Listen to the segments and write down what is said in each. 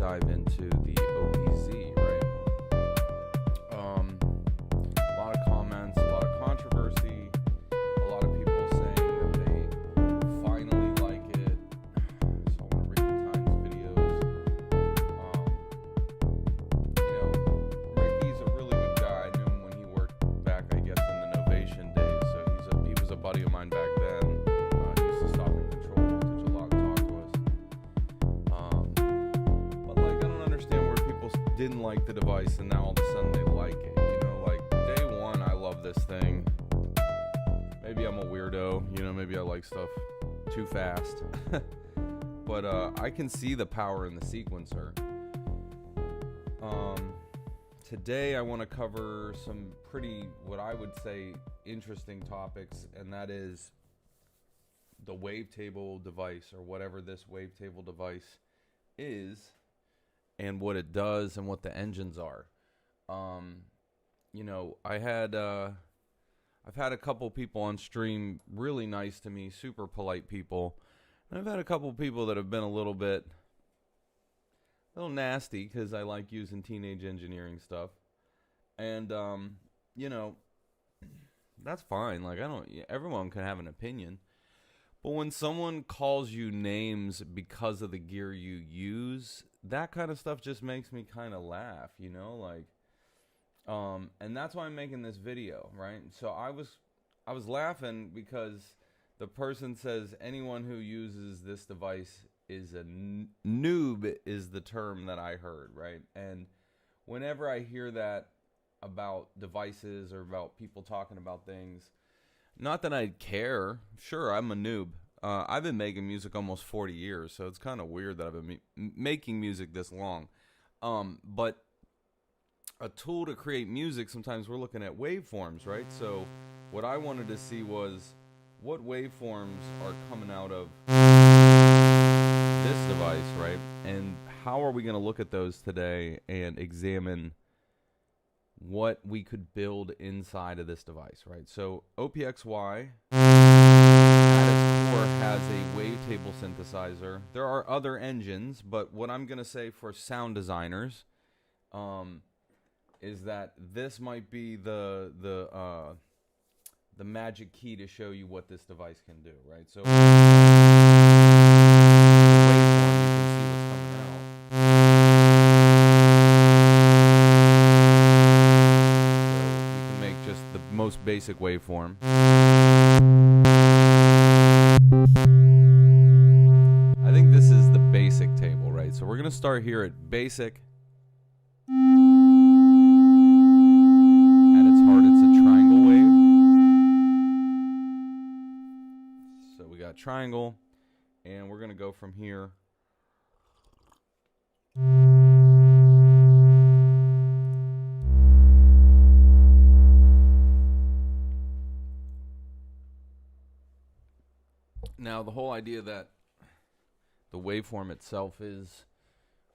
dive into the OPZ, right? A lot of comments, a lot of controversy, a lot of people saying that they finally like it. So I want to read Times videos. Ricky's a really good guy. I knew him when he worked back, I guess, in the Novation days. So he was a buddy of mine back then. He used to stop and control voltage a lot and talk to us. But like, I don't understand where people didn't like the device and now all of a sudden they like it. Like day one, I love this thing. Maybe I'm a weirdo. Maybe I like stuff too fast. But I can see the power in the sequencer. Today I want to cover some pretty, what I would say, interesting topics, and that is the wavetable device, or whatever this wavetable device is, and what it does, and what the engines are. I've had a couple people on stream really nice to me, super polite people, and I've had a couple people that have been a little nasty because I like using teenage engineering stuff, and that's fine. Like, everyone can have an opinion. But when someone calls you names because of the gear you use, that kind of stuff just makes me kind of laugh, and that's why I'm making this video, right? So I was laughing because the person says anyone who uses this device is a noob, is the term that I heard, right? And whenever I hear that about devices or about people talking about things, not that I care. Sure, I'm a noob. I've been making music almost 40 years, so it's kind of weird that I've been making music this long. But a tool to create music, sometimes we're looking at waveforms, right? So what I wanted to see was what waveforms are coming out of this device, right? And how are we going to look at those today and examine what we could build inside of this device, right? So OPXY at its core has a wavetable synthesizer. There are other engines, but what I'm going to say for sound designers is that this might be the magic key to show you what this device can do, right? So most basic waveform. I think this is the basic table, right? So we're going to start here at basic. At its heart, it's a triangle wave. So we got triangle, and we're going to go from here. Now, the whole idea that the waveform itself is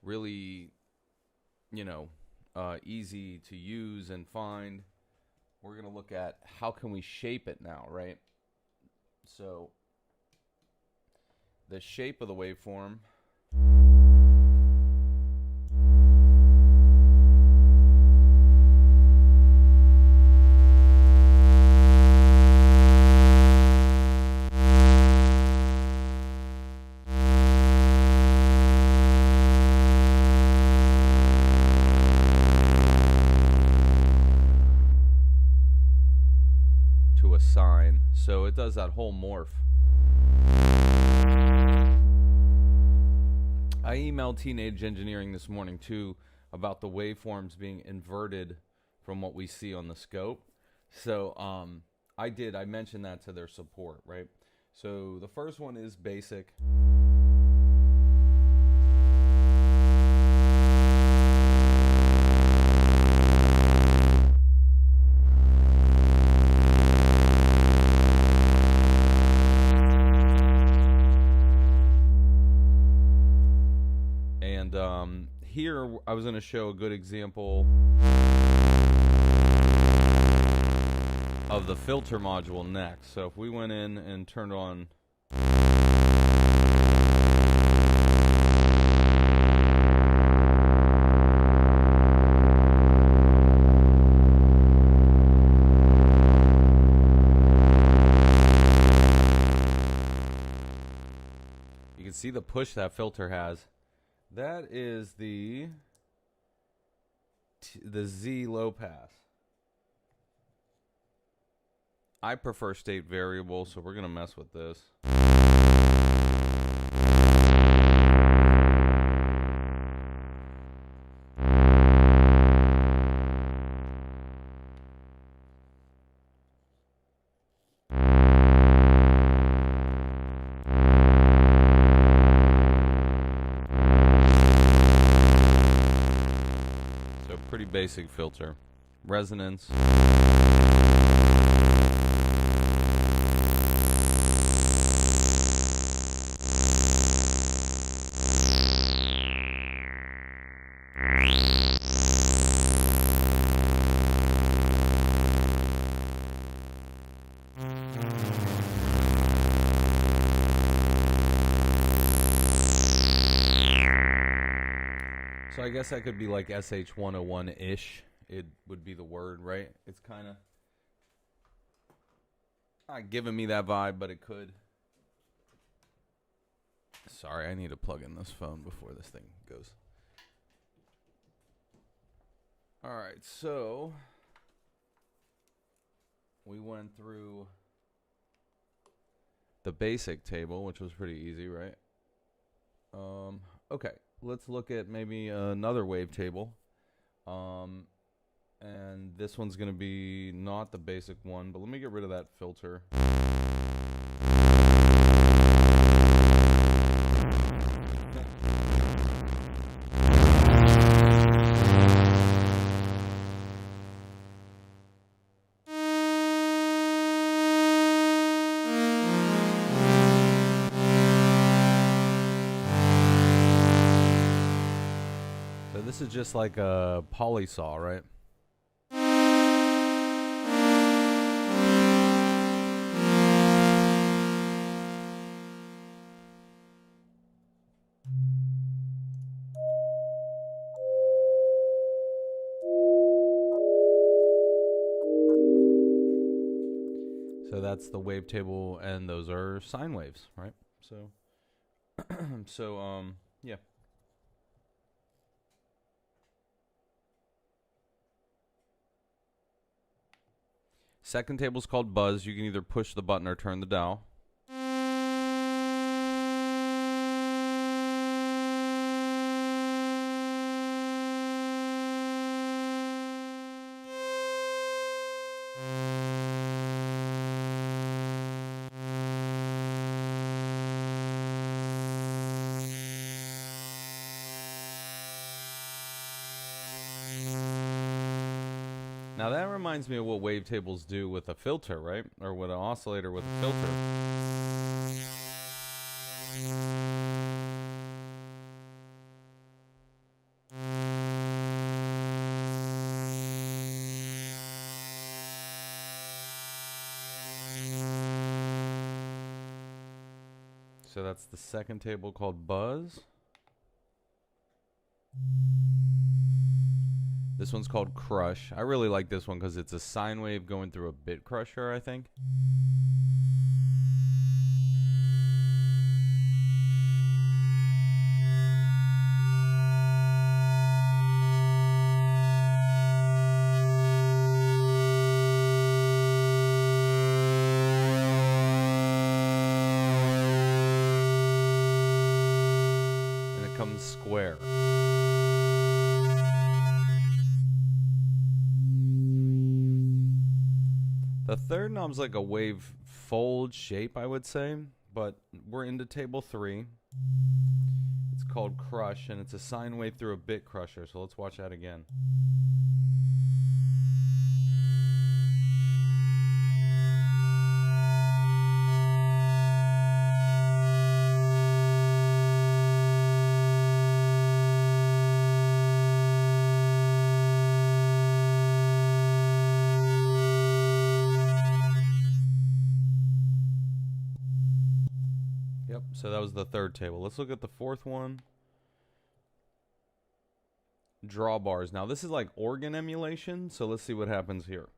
really, easy to use and find, we're going to look at how can we shape it now, right? So, the shape of the waveform sine, so it does that whole morph. I emailed Teenage Engineering this morning too about the waveforms being inverted from what we see on the scope. So I mentioned that to their support, right? So the first one is basic. Here, I was going to show a good example of the filter module next. So if we went in and turned on push that filter has. That is the Z low pass. I prefer state variable, so we're gonna mess with this. Pretty basic filter. Resonance. So I guess that could be like SH101-ish. It would be the word, right? It's kind of not giving me that vibe, but it could. Sorry, I need to plug in this phone before this thing goes. All right, so we went through the basic table, which was pretty easy, right? Okay. Let's look at maybe another wavetable. And this one's going to be not the basic one, but let me get rid of that filter. This is just like a polysaw, right? So that's the wavetable, and those are sine waves, right? So, yeah. Second table is called buzz. You can either push the button or turn the dial. Now that reminds me of what wavetables do with a filter, right? Or with an oscillator with a filter. So that's the second table called buzz. This one's called crush. I really like this one because it's a sine wave going through a bit crusher, I think. And it comes square. The third knob's like a wave fold shape, I would say, but we're into table 3. It's called crush, and it's a sine wave through a bit crusher, so let's watch that again. Yep, so that was the third table. Let's look at the fourth one. Drawbars. Now this is like organ emulation, so let's see what happens here.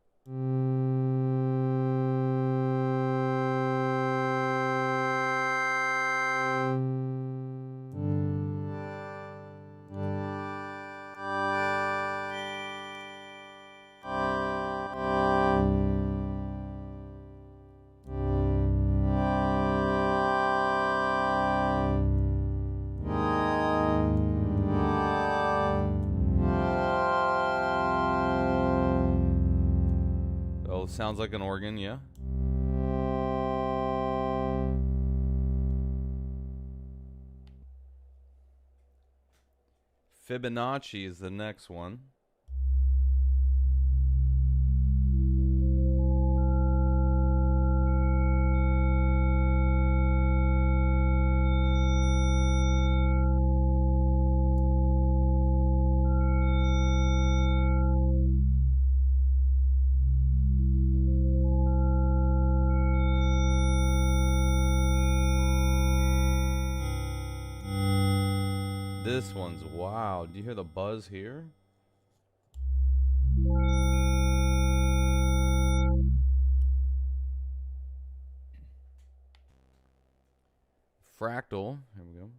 sounds like an organ, yeah. Fibonacci is the next one. This one's wow. Do you hear the buzz here? Fractal. Here we go.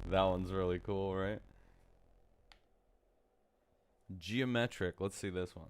That one's really cool, right? Geometric. Let's see this one.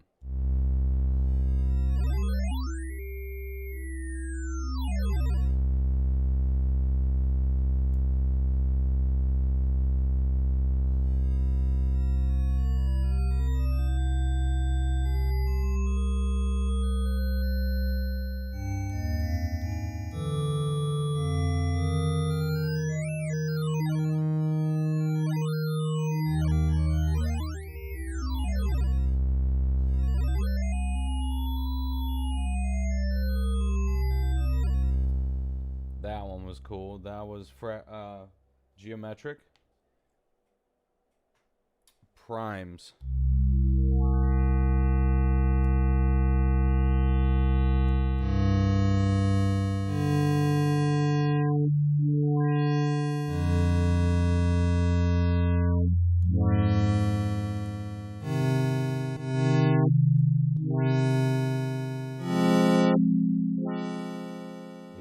That one was cool. That was geometric. Primes.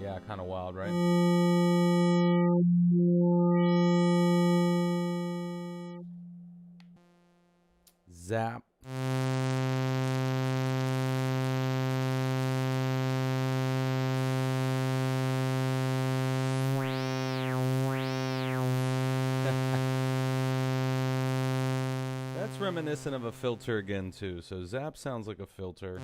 Yeah, kind of wild, right? Zap. That's reminiscent of a filter again, too. So zap sounds like a filter.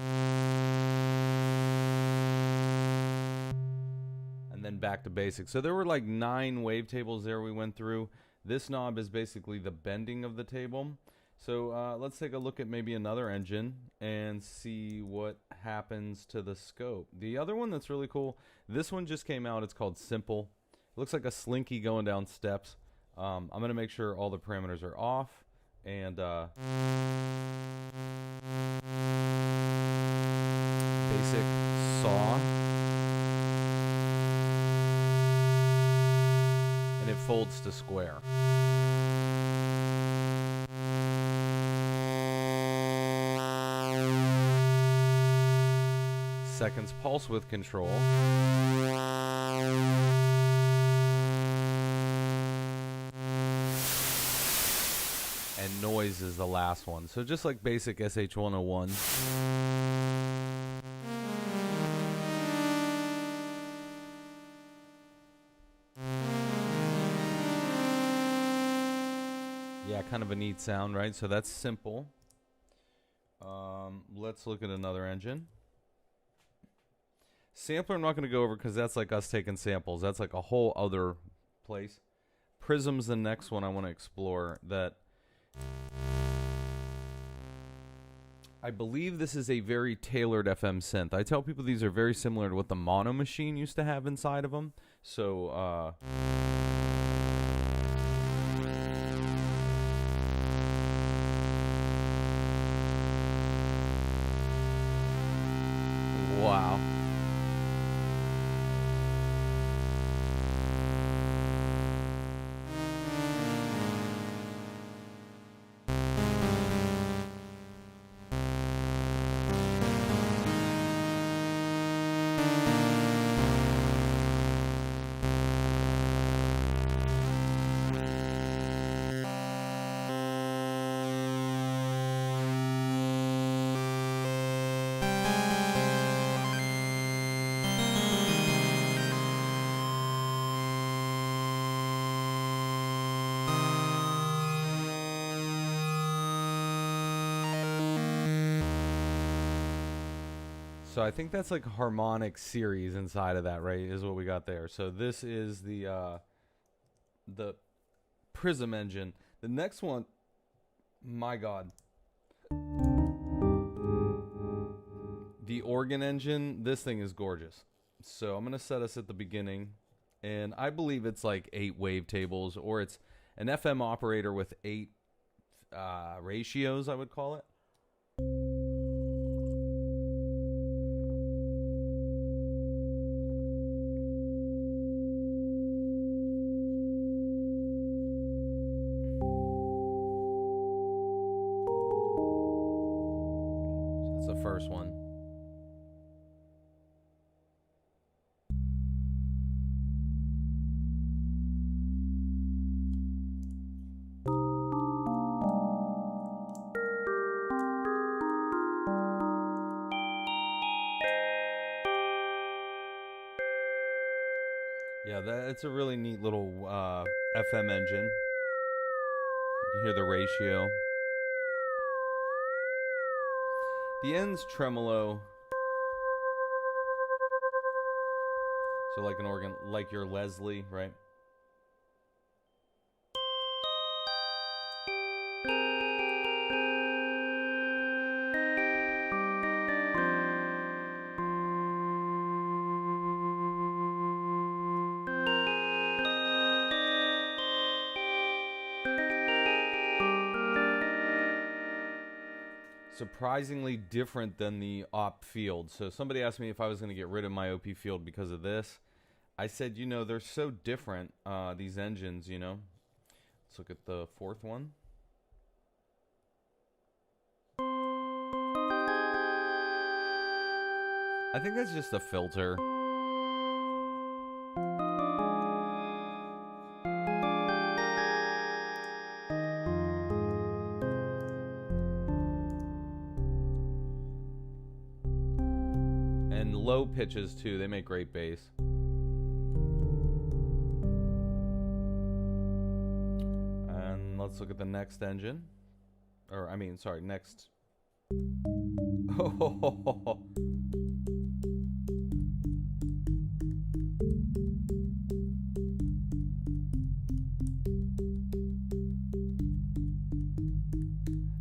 And then back to basics. So there were like 9 wavetables there we went through. This knob is basically the bending of the table. So let's take a look at maybe another engine and see what happens to the scope. The other one that's really cool, this one just came out. It's called Simple. It looks like a slinky going down steps. I'm going to make sure all the parameters are off. And basic saw. And it folds to square. Seconds pulse width control. And noise is the last one. So just like basic SH101. Yeah, kind of a neat sound, right? So that's simple. Let's look at another engine. Sampler I'm not going to go over because that's like us taking samples. That's like a whole other place. Prism's the next one I want to explore. That I believe this is a very tailored FM synth. I tell people these are very similar to what the Mono Machine used to have inside of them. So wow. So I think that's like a harmonic series inside of that, right? Is what we got there. So this is the Prism engine. The next one, my God. The organ engine, this thing is gorgeous. So I'm going to set us at the beginning. And I believe it's like 8 wavetables, or it's an FM operator with 8 ratios, I would call it. So that's the first one. Yeah, it's a really neat little FM engine. You hear the ratio. The end's tremolo. So like an organ, like your Leslie, right? Surprisingly different than the op field. So somebody asked me if I was going to get rid of my OP field because of this. I said, you know, they're so different, these engines, you know. Let's look at the fourth one. I think that's just a filter. And low pitches too, they make great bass. And let's look at the next engine. Or, I mean, sorry, next. Oh.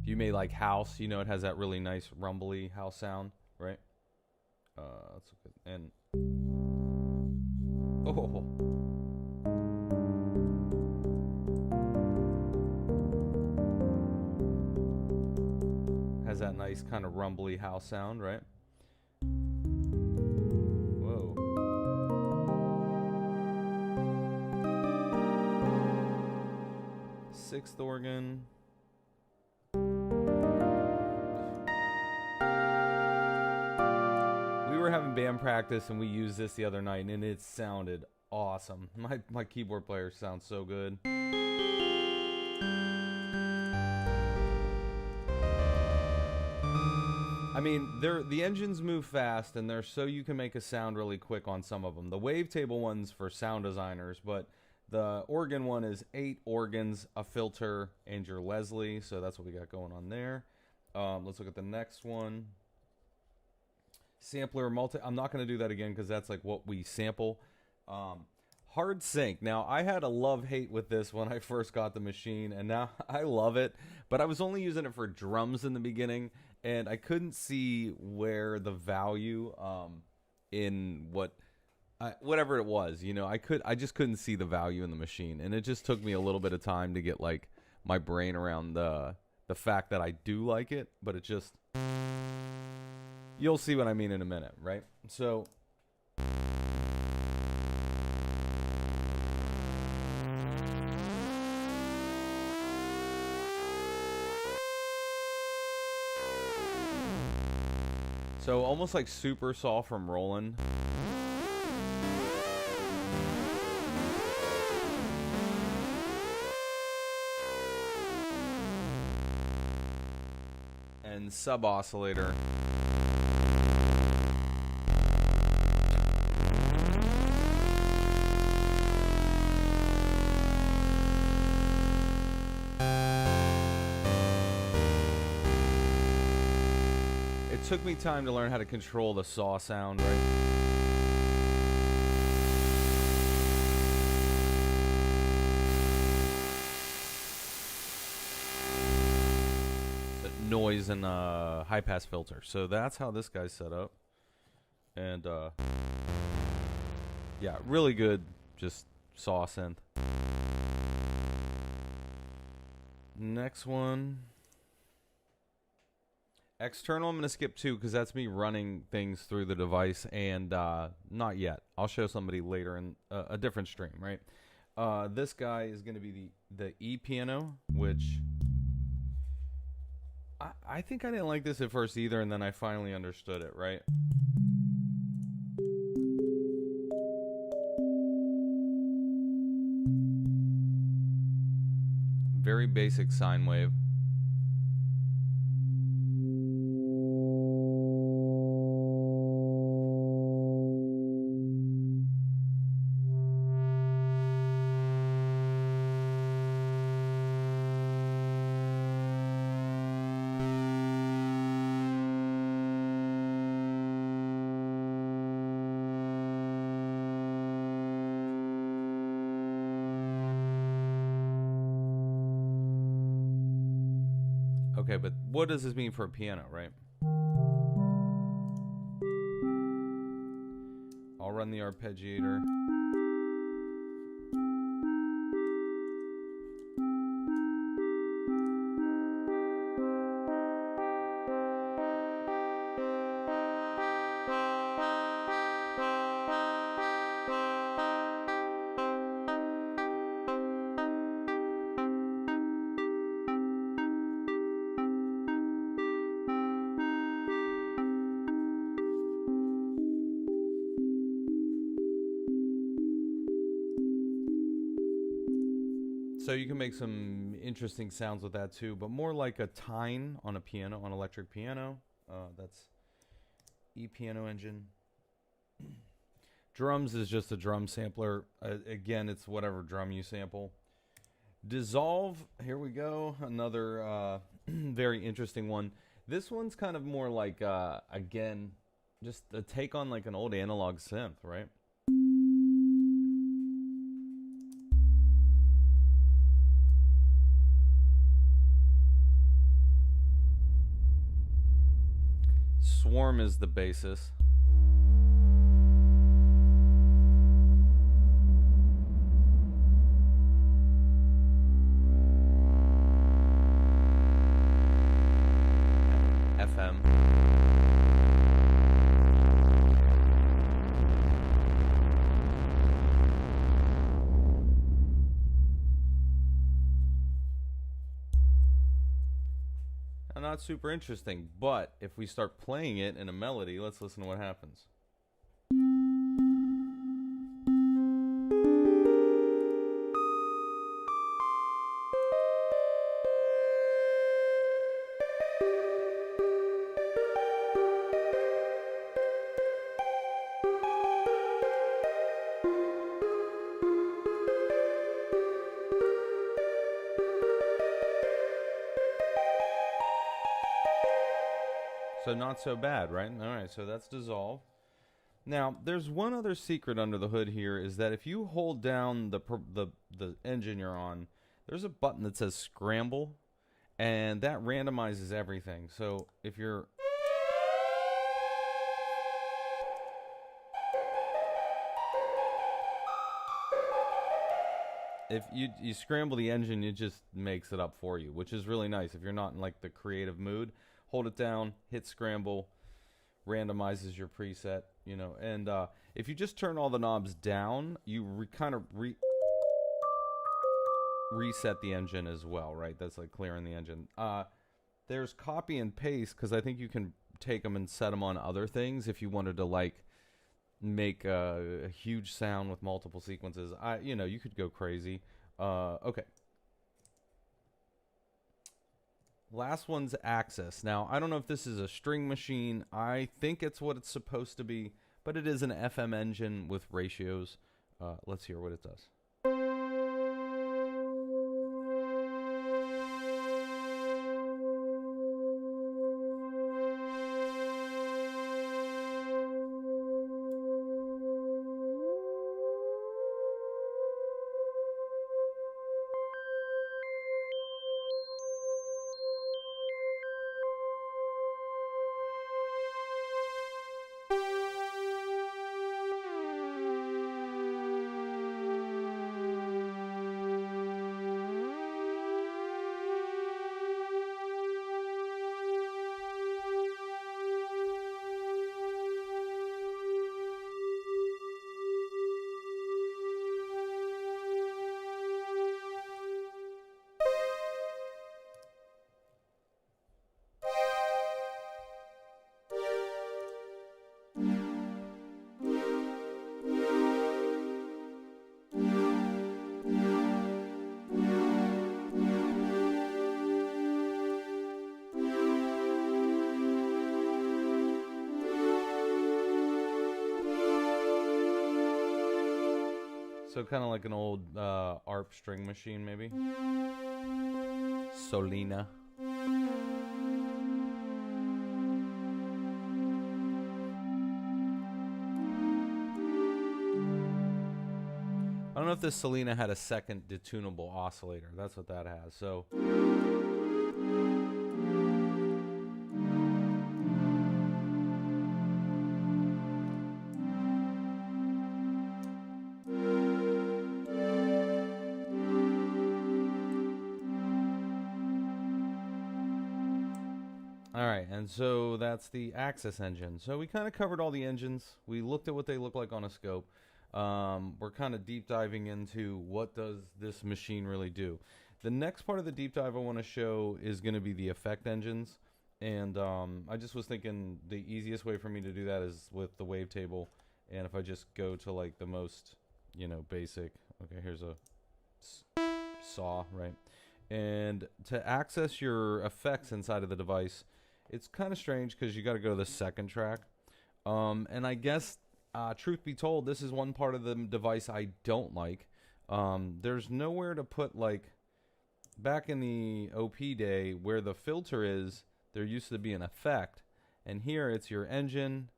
If you made like house, you know it has that really nice rumbly house sound, right? Let's look at, and oh, has that nice kind of rumbly house sound, right? Whoa. Sixth organ. We were having band practice and we used this the other night and it sounded awesome. My keyboard player sounds so good. I mean, the engines move fast and they're so you can make a sound really quick on some of them. The wavetable one's for sound designers, but the organ one is 8 organs, a filter, and your Leslie. So that's what we got going on there. Let's look at the next one. Sampler multi. I'm not going to do that again because that's like what we sample. Hard sync. Now, I had a love-hate with this when I first got the machine, and now I love it. But I was only using it for drums in the beginning, and I couldn't see where the value in whatever it was. You know, I just couldn't see the value in the machine, and it just took me a little bit of time to get like my brain around the fact that I do like it, but it just. You'll see what I mean in a minute, right? So, almost like Super Saw from Roland. And sub oscillator. It took me time to learn how to control the saw sound, right? Noise and high pass filter. So that's how this guy's set up. And yeah, really good just saw synth. Next one. External, I'm going to skip to because that's me running things through the device, and not yet. I'll show somebody later in a different stream, right? This guy is going to be the E piano, which I think I didn't like this at first either, and then I finally understood it, right? Very basic sine wave. Okay, but what does this mean for a piano, right? I'll run the arpeggiator. So you can make some interesting sounds with that too, but more like a tine on a piano, on electric piano. That's E piano engine. Drums is just a drum sampler. Again, it's whatever drum you sample. Dissolve, here we go. Another very interesting one. This one's kind of more like, again, just a take on like an old analog synth, right? Swarm is the basis. FM. Not super interesting, but if we start playing it in a melody, let's listen to what happens. So not so bad, right? All right, so that's dissolve. Now, there's one other secret under the hood here, is that if you hold down the engine you're on, there's a button that says scramble, and that randomizes everything. So if you're... If you scramble the engine, it just makes it up for you, which is really nice. If you're not in like the creative mood, hold it down, hit scramble, randomizes your preset, you know. And if you just turn all the knobs down, you kind of reset the engine as well, right? That's like clearing the engine. There's copy and paste, because I think you can take them and set them on other things if you wanted to like make a huge sound with multiple sequences. You know, you could go crazy. Okay. Last one's Axis. Now, I don't know if this is a string machine. I think it's what it's supposed to be, but it is an FM engine with ratios. Let's hear what it does. So kind of like an old ARP string machine, maybe. Solina. I don't know if this Solina had a second detunable oscillator. That's what that has. So. Alright, and so that's the Axis engine. So we kind of covered all the engines. We looked at what they look like on a scope. We're kind of deep diving into what does this machine really do. The next part of the deep dive I want to show is going to be the effect engines. And I just was thinking the easiest way for me to do that is with the wavetable. And if I just go to like the most, you know, basic. Okay, here's a saw, right? And to access your effects inside of the device, it's kind of strange because you got to go to the second track. And I guess, truth be told, this is one part of the device I don't like. There's nowhere to put, like, back in the OP day where the filter is, there used to be an effect. And here it's your engine,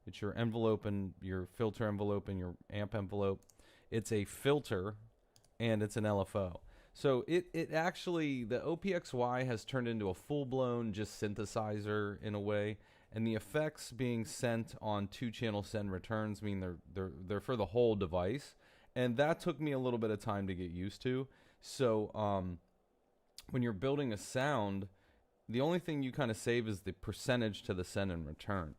it's your envelope and your filter envelope and your amp envelope. It's a filter and it's an LFO. So it actually, the OPXY has turned into a full-blown just synthesizer in a way, and the effects being sent on 2-channel send returns mean they're for the whole device, and that took me a little bit of time to get used to. So when you're building a sound, the only thing you kind of save is the percentage to the send and return.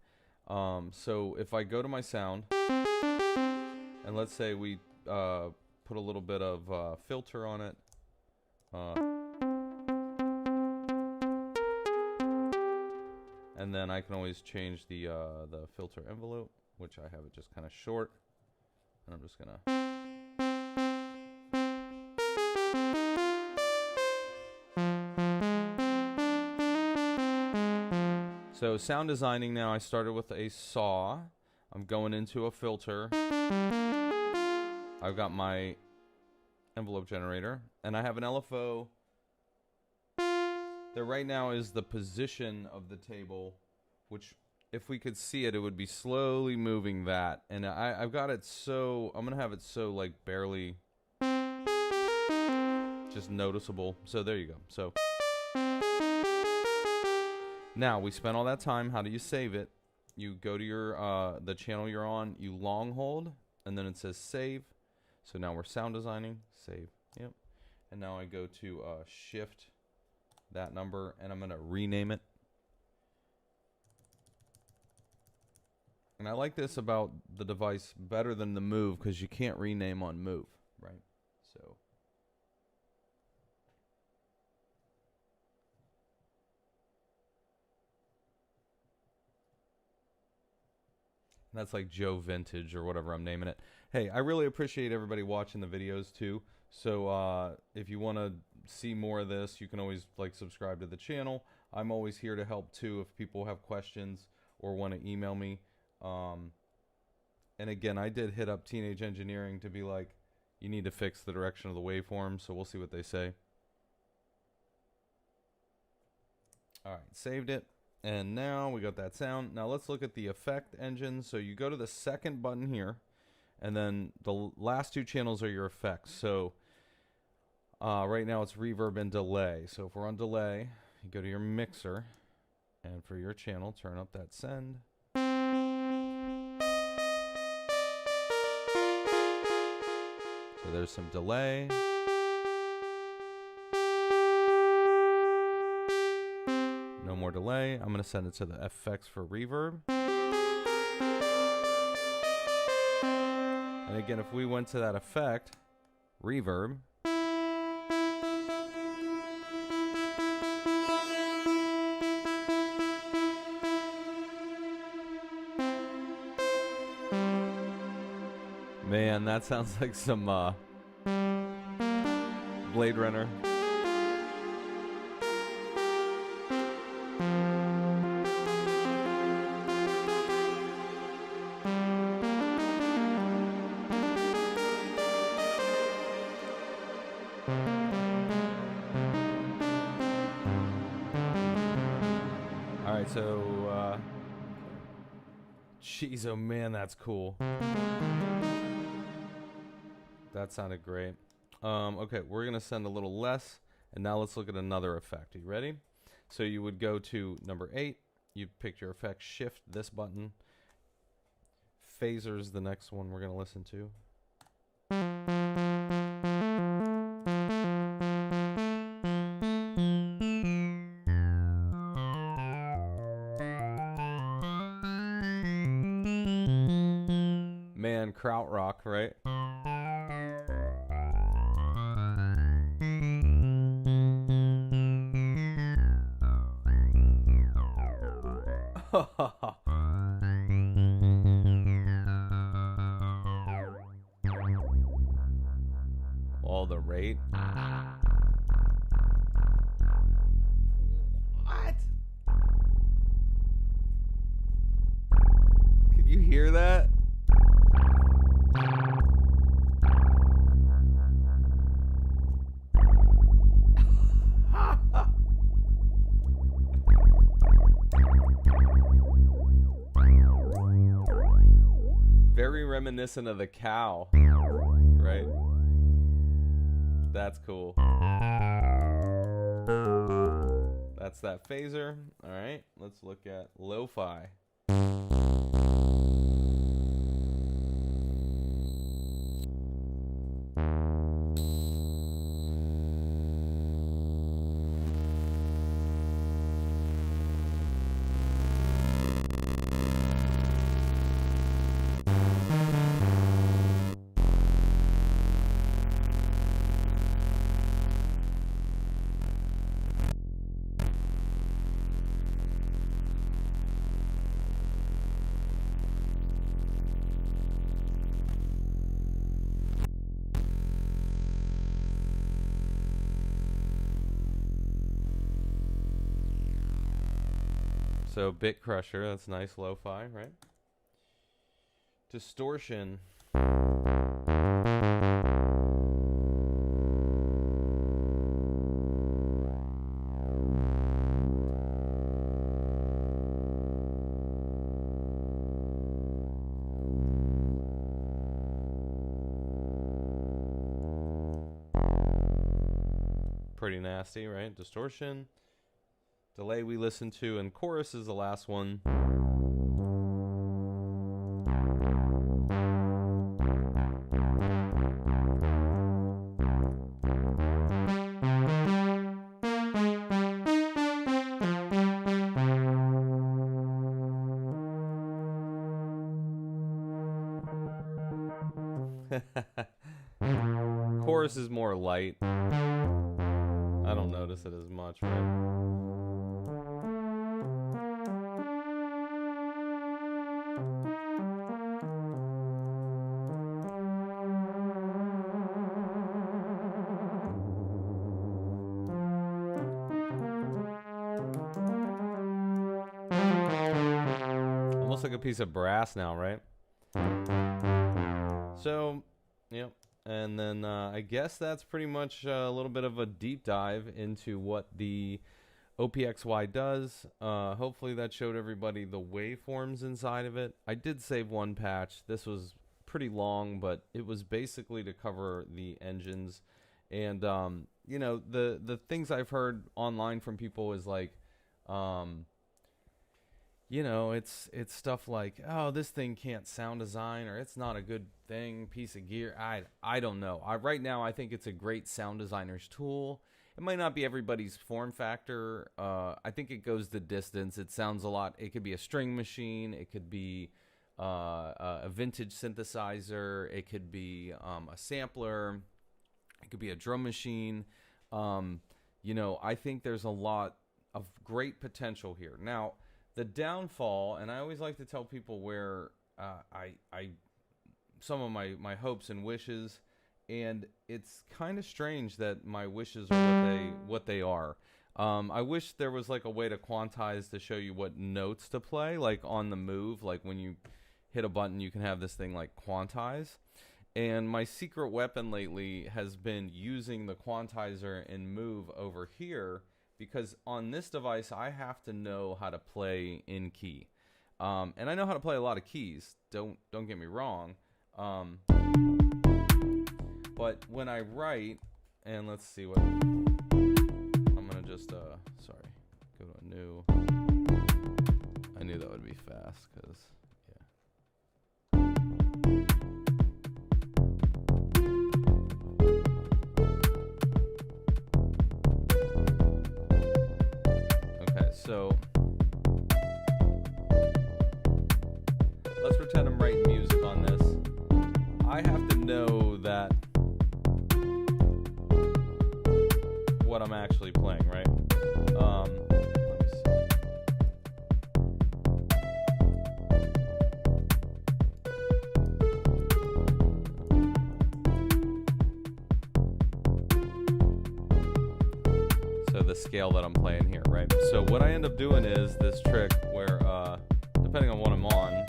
So if I go to my sound, and let's say we put a little bit of filter on it. And then I can always change the filter envelope, which I have it just kind of short, and I'm just gonna. So sound designing now, I started with a saw. I'm going into a filter. I've got my envelope generator, and I have an LFO. There right now is the position of the table, which if we could see it, it would be slowly moving that. And I've got it so, I'm going to have it so like barely just noticeable. So there you go. So now we spent all that time. How do you save it? You go to your the channel you're on, you long hold, and then it says save. So now we're sound designing, save, yep. And now I go to shift that number, and I'm gonna rename it. And I like this about the device better than the Move, because you can't rename on Move, right? So. That's like Joe Vintage or whatever I'm naming it. Hey, I really appreciate everybody watching the videos too. So if you want to see more of this, you can always like subscribe to the channel. I'm always here to help too if people have questions or want to email me. And again, I did hit up Teenage Engineering to be like, you need to fix the direction of the waveform. So we'll see what they say. All right, saved it. And now we got that sound. Now let's look at the effect engine. So you go to the second button here, and then the last two channels are your effects. So right now it's reverb and delay. So if we're on delay, you go to your mixer, and for your channel, turn up that send. So there's some delay. No more delay. I'm going to send it to the effects for reverb. And again, if we went to that effect, reverb. Man, that sounds like some Blade Runner. So, jeez, oh man, that's cool. That sounded great. Okay, we're gonna send a little less, and now let's look at another effect. Are you ready? So you would go to number 8. You pick your effect, shift this button. Phaser's the next one we're gonna listen to. Man, krautrock, right? All the rate. What? Can you hear that? Very reminiscent of the cow, right? That's cool. That's that phaser. All right, let's look at lo-fi. So bit crusher, that's nice lo-fi, right? Distortion. Pretty nasty, right? Distortion. Delay we listened to, and chorus is the last one. Chorus is more light. I don't notice it as much, right? Almost like a piece of brass now, right? So, yep. And then I guess that's pretty much a little bit of a deep dive into what the OPXY does. Hopefully that showed everybody the waveforms inside of it. I did save one patch. This was pretty long, but it was basically to cover the engines. And, you know, the things I've heard online from people is like, you know, it's stuff like, oh, this thing can't sound design, or it's not a good thing, piece of gear. I don't know. Right now, I think it's a great sound designer's tool. It might not be everybody's form factor. I think it goes the distance. It sounds a lot. It could be a string machine. It could be a vintage synthesizer. It could be a sampler. It could be a drum machine. You know, I think there's a lot of great potential here. Now, the downfall, and I always like to tell people where some of my hopes and wishes, and it's kind of strange that my wishes are what they are. I wish there was like a way to quantize to show you what notes to play, like on the move, like when you hit a button, you can have this thing like quantize. And my secret weapon lately has been using the quantizer and move over here because on this device I have to know how to play in key, and I know how to play a lot of keys. Don't get me wrong, but when I write, and let's see what I'm gonna just sorry, go to a new. I knew that would be fast because so let's pretend I'm writing music on this. I have to know that what I'm actually playing, right? Let me see. So the scale that I'm playing here, right? So what I end up doing is this trick where, depending on what I'm on,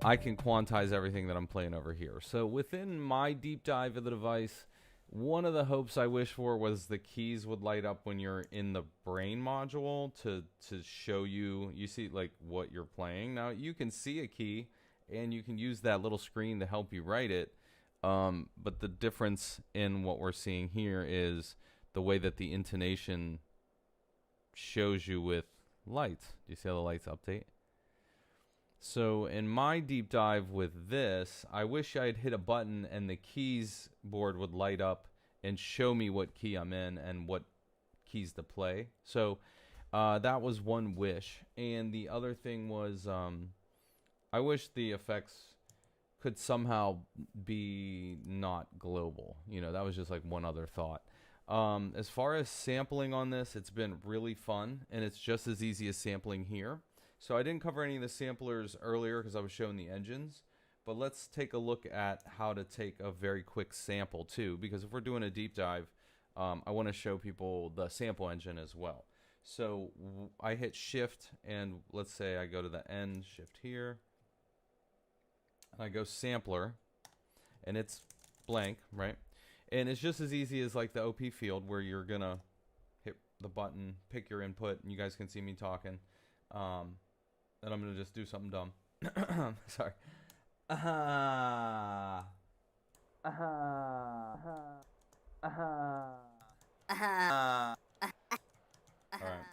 I can quantize everything that I'm playing over here. So within my deep dive of the device, one of the hopes I wish for was the keys would light up when you're in the brain module to show you see like what you're playing. Now you can see a key and you can use that little screen to help you write it. But the difference in what we're seeing here is the way that the intonation shows you with lights. Do you see how the lights update? So in my deep dive with this, I wish I'd hit a button and the keys board would light up and show me what key I'm in and what keys to play. So that was one wish. And the other thing was I wish the effects could somehow be not global. You know, that was just like one other thought. As far as sampling on this, it's been really fun, and it's just as easy as sampling here. So I didn't cover any of the samplers earlier because I was showing the engines, but let's take a look at how to take a very quick sample too, because if we're doing a deep dive, I want to show people the sample engine as well. So I hit shift, and let's say I go to the end, shift here, and I go sampler, and it's blank, right? And it's just as easy as like the OP field where you're gonna hit the button, pick your input, and you guys can see me talking. And I'm gonna just do something dumb. Sorry. Alright,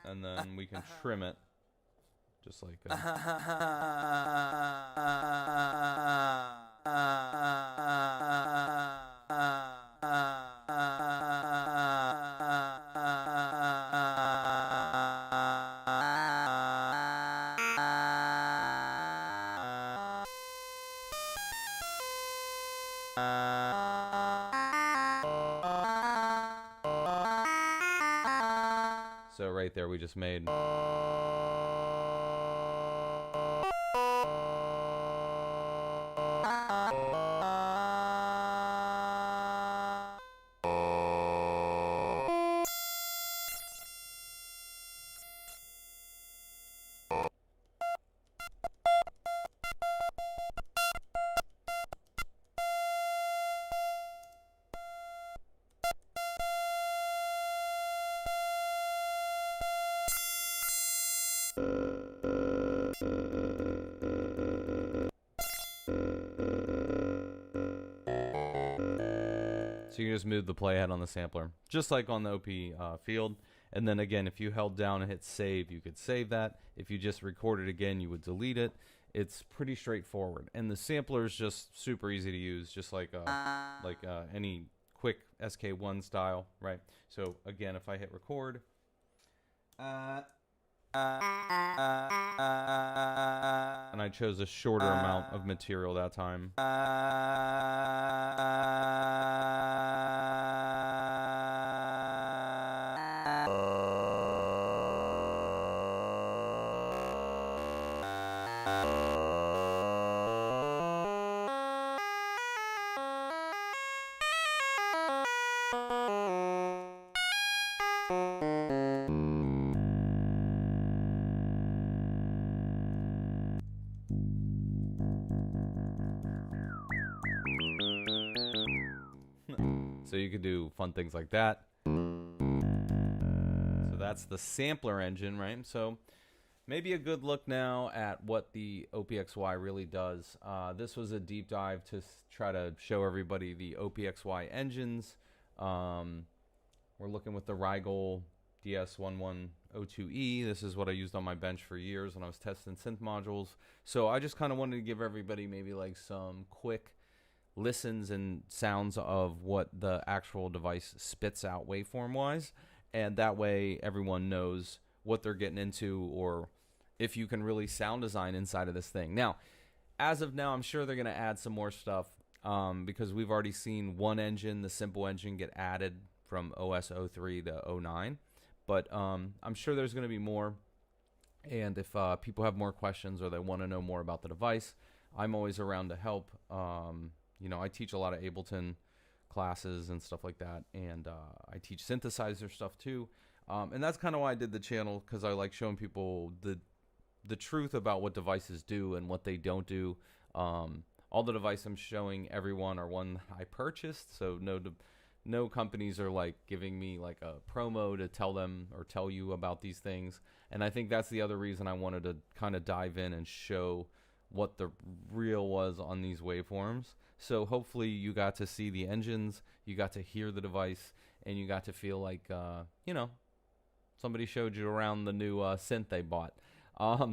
and then we can trim it just like so right there we just made so you can just move the playhead on the sampler, just like on the OP field. And then again, if you held down and hit save, you could save that. If you just record it again, you would delete it. It's pretty straightforward. And the sampler is just super easy to use, just like any quick SK1 style, right? So again, if I hit record, and I chose a shorter amount of material that time. So you could do fun things like that. So that's the sampler engine, right? So maybe a good look now at what the OPXY really does. This was a deep dive to try to show everybody the OPXY engines. We're looking with the Rigol DS1102E. This is what I used on my bench for years when I was testing synth modules. So I just kind of wanted to give everybody maybe like some quick listens and sounds of what the actual device spits out waveform wise, and that way everyone knows what they're getting into, or if you can really sound design inside of this thing. Now, as of now, I'm sure they're going to add some more stuff, because we've already seen one engine, the simple engine, get added from OS 03 to 09, but I'm sure there's going to be more. And if people have more questions or they want to know more about the device, I'm always around to help. You know, I teach a lot of Ableton classes and stuff like that, and I teach synthesizer stuff too. And that's kind of why I did the channel, because I like showing people the truth about what devices do and what they don't do. All the devices I'm showing everyone are one I purchased, so no companies are like giving me like a promo to tell them or tell you about these things. And I think that's the other reason I wanted to kind of dive in and show what the real was on these waveforms. So hopefully you got to see the engines, you got to hear the device, and you got to feel like, you know, somebody showed you around the new synth they bought.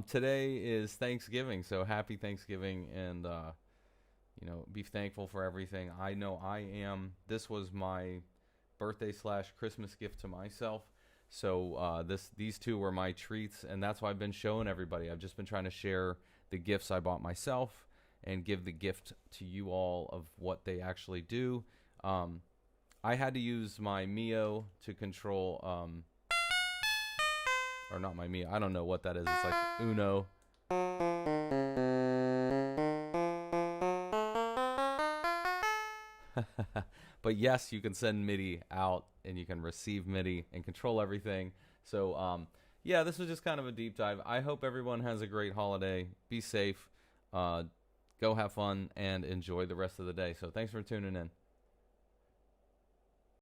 Today is Thanksgiving, so happy Thanksgiving, and, you know, be thankful for everything. I know I am. This was my birthday / Christmas gift to myself. So these two were my treats, and that's why I've been showing everybody. I've just been trying to share the gifts I bought myself and give the gift to you all of what they actually do. I had to use my Mio to control, or not my Mio, I don't know what that is. It's like Uno. But yes, you can send MIDI out and you can receive MIDI and control everything. So yeah, this was just kind of a deep dive. I hope everyone has a great holiday. Be safe. Go have fun and enjoy the rest of the day. So thanks for tuning in.